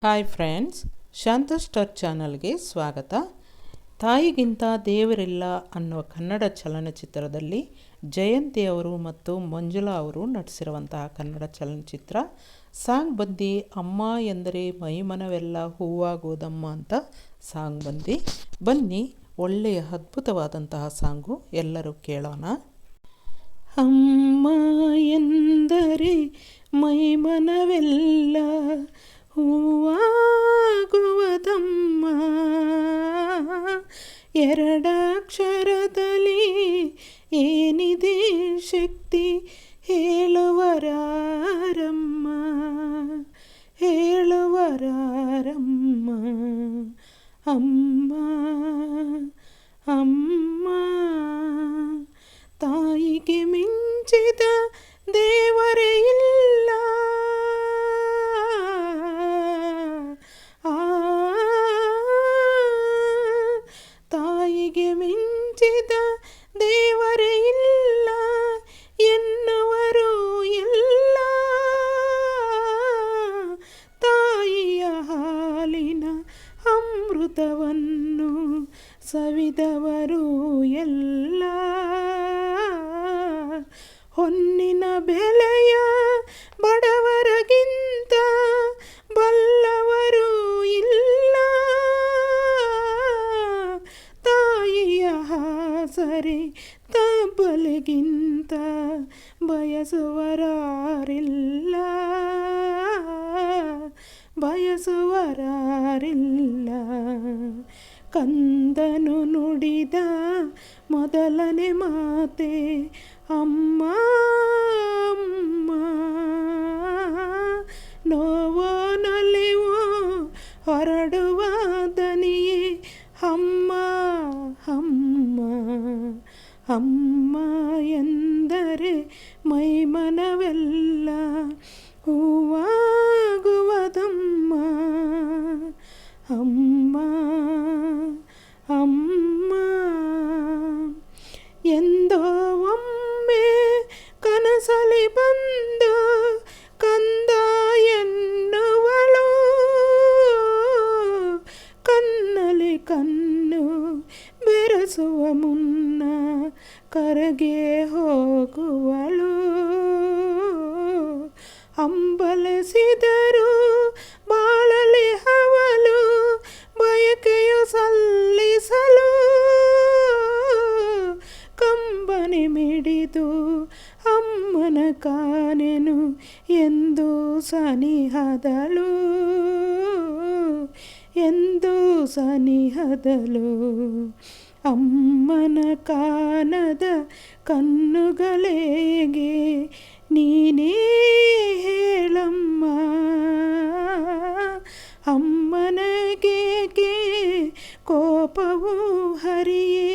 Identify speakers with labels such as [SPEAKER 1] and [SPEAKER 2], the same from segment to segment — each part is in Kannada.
[SPEAKER 1] ಹಾಯ್ ಫ್ರೆಂಡ್ಸ್, ಶಾಂತ ಸ್ಟಾರ್ ಚಾನಲ್ಗೆ ಸ್ವಾಗತ. ತಾಯಿಗಿಂತ ದೇವರಿಲ್ಲ ಅನ್ನುವ ಕನ್ನಡ ಚಲನಚಿತ್ರದಲ್ಲಿ ಜಯಂತಿ ಅವರು ಮತ್ತು ಮಂಜುಳಾ ಅವರು ನಟಿಸಿರುವಂತಹ ಕನ್ನಡ ಚಲನಚಿತ್ರ. ಸಾಂಗ್ ಬಂದು ಅಮ್ಮ ಎಂದರೆ ಮೈಮನವೆಲ್ಲ ಹೂವಾಗೋದಮ್ಮ ಅಂತ ಸಾಂಗ್ ಬನ್ನಿ ಒಳ್ಳೆಯ ಅದ್ಭುತವಾದಂತಹ ಸಾಂಗು, ಎಲ್ಲರೂ ಕೇಳೋಣ. ಅಮ್ಮ ಎಂದರೆ ಮೈಮನವೆಲ್ಲ ಹೂವಾಗುವುದಮ್ಮ, ಎರಡಕ್ಷರದಲ್ಲಿ ಏನಿದೆ ಶಕ್ತಿ ಹೇಳುವರಾರಮ್ಮ, ಹೇಳುವರಾರಮ್ಮ. ಅಮ್ಮ ಅಮ್ಮ ತಾಯಿಗೆ ಮಿಂಚಿದ ದೇವರೇ ಇಲ್ಲ, ತಾಯಿಗೆ ಮಿಂಚಿದ ದೇವರೇ ಇಲ್ಲ ಎನ್ನುವರು ಎಲ್ಲ, ತಾಯಿಯ ಹಾಲಿನ ಅಮೃತವನ್ನು ಸವಿದವರು ಎಲ್ಲ, ಹೊನ್ನಿನ ಬೆಲೆಯ ಬಡವರಿಗಿಂತ ಬಲ್ಲವರು ಇಲ್ಲ, ತಾಯಿಯ ಹಾಸರೆ ತಬ್ಬಲಿಗಿಂತ ಬಯಸುವರಾರಿಲ್ಲ, ಬಯಸುವರಾರಿಲ್ಲ. ಕಂದನು ನುಡಿದ ಮೊದಲನೇ ಮಾತೆ ಅಮ್ಮ ಅಮ್ಮ, ನೋವೋ ನಲಿವೋ ಹೊರಡುವ ದನಿಯೇ ಅಮ್ಮ ಅಮ್ಮ. ಅಮ್ಮ ಎಂದರೆ ಮೈಮನವೆಲ್ಲ ಹೂವಾಗುವುದಮ್ಮ, ಅಮ್ಮ ಅಮ್ಮ. ಎಂದೋ ಒಮ್ಮೆ ಕನಸಲಿ ಬಂದು ಕಂದ ಎನ್ನುವಳು, ಕಣ್ಣಲ್ಲಿ ಕಣ್ಣು ಬೆರೆಸುವ ಮುನ್ನ ಕರಗೆ ಹೋಗುವಳು, ಅಂಬಲಿಸಿದರು ಬಾಳಲಿ ಅವಳು ಬಯಕೆಯು ಸಲ್ಲಿಸಲು, ಕಂಬನಿ ಮಿಡಿದು ಅಮ್ಮನ ಕಾನೆನು ಎಂದು ಸನಿಹದಳು, ಎಂದು ಸನಿಹದಳು. ಅಮ್ಮನ ಕಾನದ ಕಣ್ಣುಗಳೇಗೆ ನೀನೇ ಹೇಳಮ್ಮ, ಅಮ್ಮನಗೇಗೆ ಕೋಪವು ಹರಿಯೇ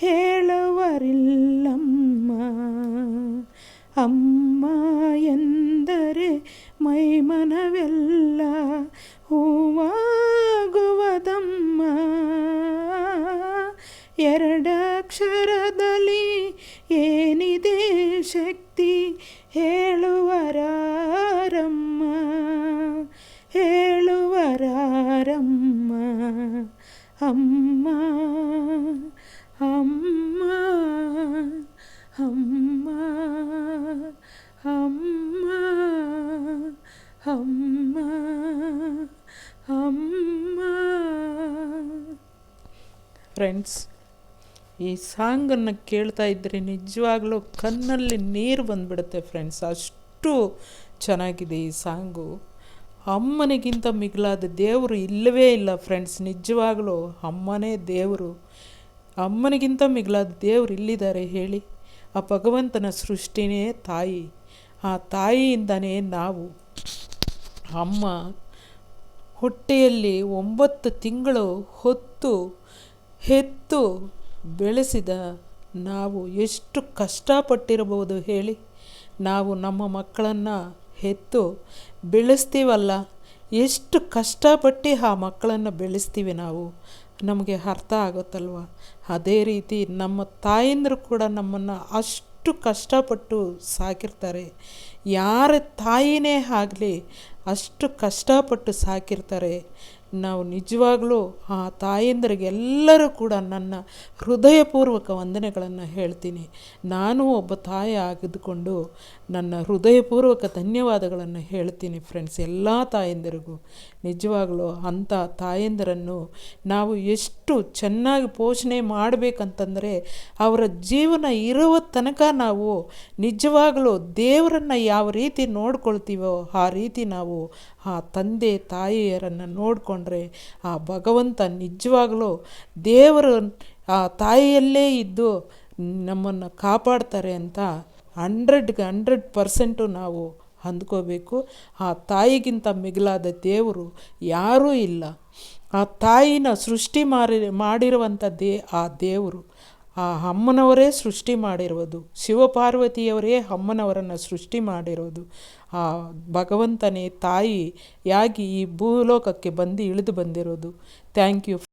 [SPEAKER 1] ಹೇಳುವರಿಲ್ಲಮ್ಮ. ಅಮ್ಮ ಎಂದರೆ ಮೈಮನವೆಲ್ಲ ಹೂವಾಗುವುದಮ್ಮ, ಎರಡಕ್ಷರದಲ್ಲಿ ಏನಿದೆ ಶಕ್ತಿ ಹೇಳುವರಾರಮ್ಮ, ಹೇಳುವರಾರಮ್ಮ. ಅಮ್ಮ ಅಮ್ಮ ಅಮ್ಮ ಅಮ್ಮ ಅಮ್ಮ ಅಮ್ಮ. ಫ್ರೆಂಡ್ಸ್, ಈ ಸಾಂಗನ್ನು ಕೇಳ್ತಾ ಇದ್ದರೆ ನಿಜವಾಗ್ಲೂ ಕಣ್ಣಲ್ಲಿ ನೀರು ಬಂದುಬಿಡುತ್ತೆ ಫ್ರೆಂಡ್ಸ್, ಅಷ್ಟು ಚೆನ್ನಾಗಿದೆ ಈ ಸಾಂಗು. ಅಮ್ಮನಿಗಿಂತ ಮಿಗಿಲಾದ ದೇವರು ಇಲ್ಲವೇ ಇಲ್ಲ ಫ್ರೆಂಡ್ಸ್, ನಿಜವಾಗ್ಲೂ ಅಮ್ಮನೇ ದೇವರು. ಅಮ್ಮನಿಗಿಂತ ಮಿಗಿಲಾದ ದೇವರು ಇಲ್ಲಿದ್ದಾರೆ ಹೇಳಿ? ಆ ಭಗವಂತನ ಸೃಷ್ಟಿನೇ ತಾಯಿ, ಆ ತಾಯಿಯಿಂದನೇ ನಾವು. ಅಮ್ಮ ಹೊಟ್ಟೆಯಲ್ಲಿ 9 ತಿಂಗಳು ಹೊತ್ತು ಹೆತ್ತು ಬೆಳೆಸಿದ ನಾವು ಎಷ್ಟು ಕಷ್ಟಪಟ್ಟಿರಬಹುದು ಹೇಳಿ? ನಾವು ನಮ್ಮ ಮಕ್ಕಳನ್ನು ಹೆತ್ತು ಬೆಳೆಸ್ತೀವಲ್ಲ, ಎಷ್ಟು ಕಷ್ಟಪಟ್ಟು ಆ ಮಕ್ಕಳನ್ನು ಬೆಳೆಸ್ತೀವಿ ನಾವು, ನಮಗೆ ಅರ್ಥ ಆಗುತ್ತಲ್ವ? ಅದೇ ರೀತಿ ನಮ್ಮ ತಾಯಂದಿರು ಕೂಡ ನಮ್ಮನ್ನು ಅಷ್ಟು ಕಷ್ಟಪಟ್ಟು ಸಾಕಿರ್ತಾರೆ. ಯಾರ ತಾಯಿನೇ ಆಗಲಿ ಅಷ್ಟು ಕಷ್ಟಪಟ್ಟು ಸಾಕಿರ್ತಾರೆ. ನಾವು ನಿಜವಾಗ್ಲೂ ಆ ತಾಯಂದಿರಿಗೆಲ್ಲರೂ ಕೂಡ ನನ್ನ ಹೃದಯಪೂರ್ವಕ ವಂದನೆಗಳನ್ನು ಹೇಳ್ತೀನಿ. ನಾನು ಒಬ್ಬ ತಾಯಿ ಆಗಿದ್ದುಕೊಂಡು ನನ್ನ ಹೃದಯಪೂರ್ವಕ ಧನ್ಯವಾದಗಳನ್ನು ಹೇಳ್ತೀನಿ ಫ್ರೆಂಡ್ಸ್, ಎಲ್ಲ ತಾಯಂದಿರಿಗೂ. ನಿಜವಾಗ್ಲೂ ಅಂಥ ತಾಯಂದಿರನ್ನು ನಾವು ಎಷ್ಟು ಚೆನ್ನಾಗಿ ಪೋಷಣೆ ಮಾಡಬೇಕಂತಂದರೆ, ಅವರ ಜೀವನ ಇರುವ ತನಕ ನಾವು ನಿಜವಾಗಲೂ ದೇವರನ್ನು ಯಾವ ರೀತಿ ನೋಡ್ಕೊಳ್ತೀವೋ ಆ ರೀತಿ ನಾವು ಆ ತಂದೆ ತಾಯಿಯರನ್ನು ನೋಡಿಕೊಂಡ್ರೆ ಆ ಭಗವಂತ ನಿಜವಾಗಲೂ ದೇವರು ಆ ತಾಯಿಯಲ್ಲೇ ಇದ್ದು ನಮ್ಮನ್ನು ಕಾಪಾಡ್ತಾರೆ ಅಂತ 100% ನಾವು ಅಂದ್ಕೋಬೇಕು. ಆ ತಾಯಿಗಿಂತ ಮಿಗಿಲಾದ ದೇವರು ಯಾರೂ ಇಲ್ಲ. ಆ ತಾಯಿನ ಸೃಷ್ಟಿ ಮಾಡಿರುವಂಥ ಆ ದೇವರು, ಆ ಅಮ್ಮನವರೇ ಸೃಷ್ಟಿ ಮಾಡಿರೋದು, ಶಿವಪಾರ್ವತಿಯವರೇ ಅಮ್ಮನವರನ್ನು ಸೃಷ್ಟಿ ಮಾಡಿರೋದು. ಆ ಭಗವಂತನೇ ತಾಯಿಯಾಗಿ ಈ ಭೂಲೋಕಕ್ಕೆ ಇಳಿದು ಬಂದಿರೋದು. Thank you.